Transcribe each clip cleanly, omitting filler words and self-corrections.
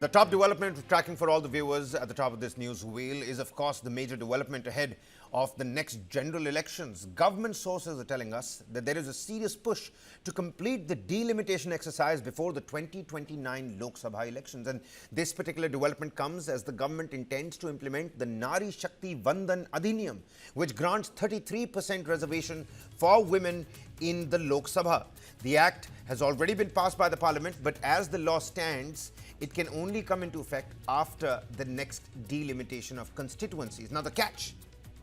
The top development tracking for all the viewers at the top of this news wheel is, of course, the major development ahead of the next general elections. Government sources are telling us that there is a serious push to complete the delimitation exercise before the 2029 Lok Sabha elections. And this particular development comes as the government intends to implement the Nari Shakti Vandan Adhiniyam, which grants 33% reservation for women in the Lok Sabha. The act has already been passed by the parliament, but as the law stands, it can only come into effect after the next delimitation of constituencies. Now, the catch,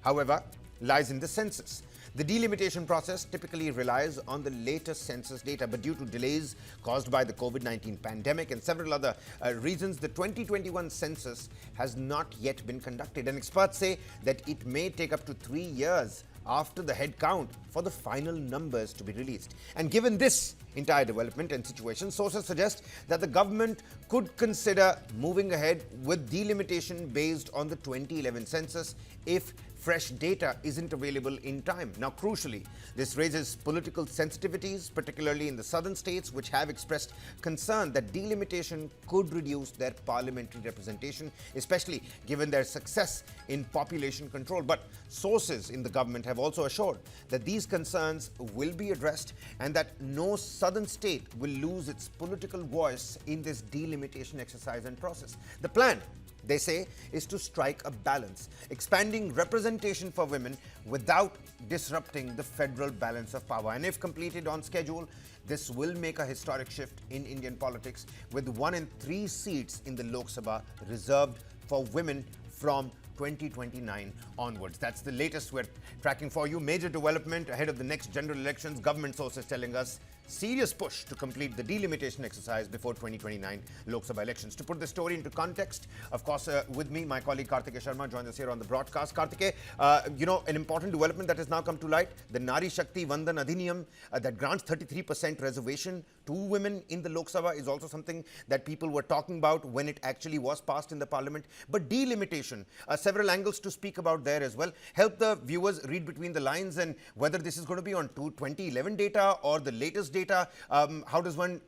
however, lies in the census. The delimitation process typically relies on the latest census data, but due to delays caused by the COVID-19 pandemic and several other reasons, the 2021 census has not yet been conducted. And experts say that it may take up to 3 years after the head count for the final numbers to be released. And given this entire development and situation, sources suggest that the government could consider moving ahead with delimitation based on the 2011 census if fresh data isn't available in time. Now, crucially, this raises political sensitivities, particularly in the southern states, which have expressed concern that delimitation could reduce their parliamentary representation, especially given their success in population control. But sources in the government have also assured that these concerns will be addressed and that no southern state will lose its political voice in this delimitation exercise and process. The plan, they say, is to strike a balance, expanding representation for women without disrupting the federal balance of power. And if completed on schedule, this will make a historic shift in Indian politics, with 1 in 3 seats in the Lok Sabha reserved for women from 2029 onwards. That's the latest we're tracking for you. Major development ahead of the next general elections. Government sources telling us serious push to complete the delimitation exercise before 2029 Lok Sabha elections. To put the story into context, of course, with me, my colleague Kartikeya Sharma joins us here on the broadcast. Kartikeya, an important development that has now come to light, the Nari Shakti Vandan Adhiniyam that grants 33% reservation to women in the Lok Sabha is also something that people were talking about when it actually was passed in the parliament. But delimitation, several angles to speak about there as well. Help the viewers read between the lines and whether this is going to be on 2011 data or the latest data. How does one,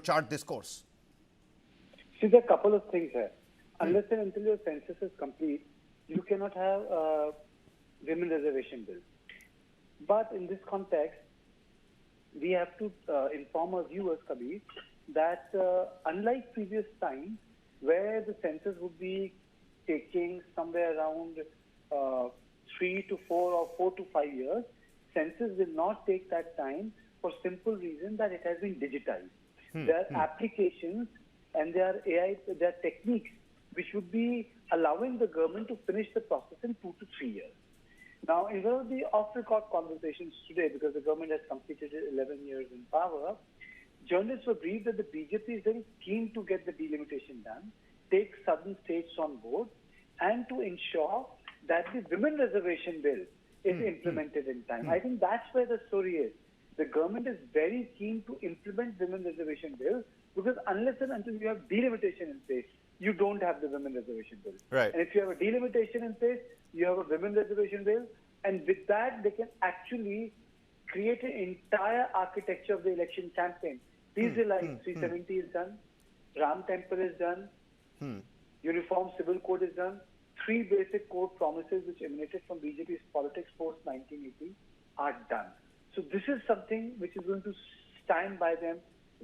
chart this course? See, there are a couple of things here. Unless and until your census is complete, you cannot have a women reservation bill. But in this context, we have to inform our viewers, Kabir, that unlike previous times, where the census would be taking somewhere around 3 to 4 or 4 to 5 years, census will not take that time for simple reason that it has been digitized. There are applications and there are AI, there are techniques which would be allowing the government to finish the process in 2 to 3 years. Now, in one of the off-record conversations today, because the government has completed 11 years in power, journalists were briefed that the BJP is very keen to get the delimitation done, take southern states on board, and to ensure that the women reservation bill is implemented in time. I think that's where the story is. The government is very keen to implement women reservation bill, because unless and until you have delimitation in place, you don't have the women reservation bill. Right. And if you have a delimitation in place, you have a women reservation bill, and with that, they can actually create an entire architecture of the election campaign. These are like 370 is done, Ram Temple is done, Uniform Civil Code is done, 3 basic core promises which emanated from BJP's politics post 1980 are done. So this is something which is going to stand by them,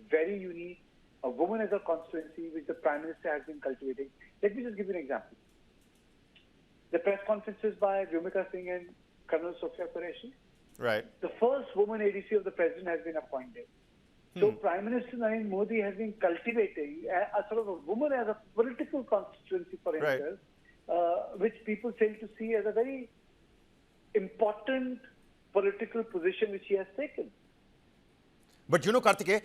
very unique. A woman as a constituency, which the Prime Minister has been cultivating. Let me just give you an example. The press conferences by Vyomika Singh and Colonel Sophia Qureshi. Right. The first woman ADC of the President has been appointed. So Prime Minister Nari Modi has been cultivating a sort of a woman as a political constituency for himself, which people fail to see as a very important political position which he has taken. But Kartikeya,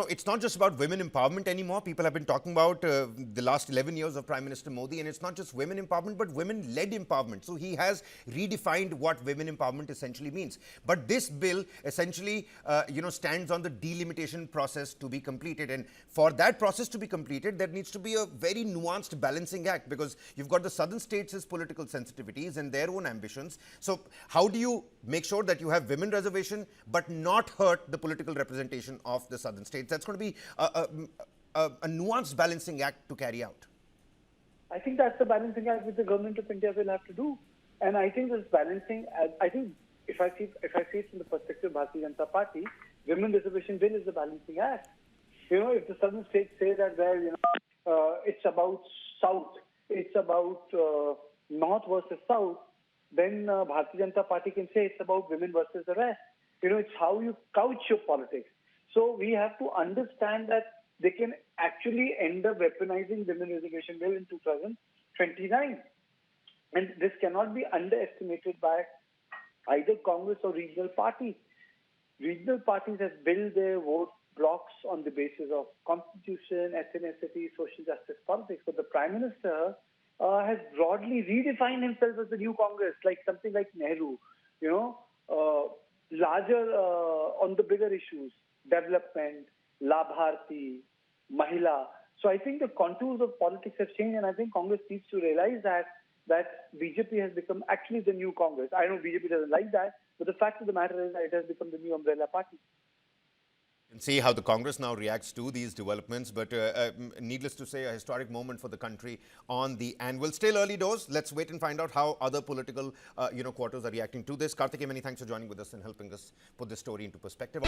it's not just about women empowerment anymore. People have been talking about the last 11 years of Prime Minister Modi, and it's not just women empowerment, but women-led empowerment. So he has redefined what women empowerment essentially means. But this bill essentially, stands on the delimitation process to be completed. And for that process to be completed, there needs to be a very nuanced balancing act, because you've got the southern states' political sensitivities and their own ambitions. So how do you make sure that you have women reservation, but not hurt the political representation of the southern states? That's going to be a nuanced balancing act to carry out? I think that's the balancing act which the government of India will have to do. And I think this balancing, I think if I see it from the perspective of Bharatiya Janata Party, Women Reservation Bill is the balancing act. You know, if the southern states say that, well, you know, it's about South, it's about North versus South, then Bharatiya Janata Party can say it's about women versus the rest. You know, it's how you couch your politics. So we have to understand that they can actually end up weaponizing Women Reservation Bill in 2029. And this cannot be underestimated by either Congress or regional parties. Regional parties have built their vote blocks on the basis of constitution, ethnicity, social justice politics. But the Prime Minister has broadly redefined himself as the new Congress, like something like Nehru, you know, larger on the bigger issues, development, Labharti, Mahila. So I think the contours of politics have changed, and I think Congress needs to realize that BJP has become actually the new Congress. I know BJP doesn't like that, but the fact of the matter is that it has become the new umbrella party. And see how the Congress now reacts to these developments. But needless to say, a historic moment for the country on the anvil. Still early doors. Let's wait and find out how other political quarters are reacting to this. Karthikeyan, many thanks for joining with us and helping us put this story into perspective.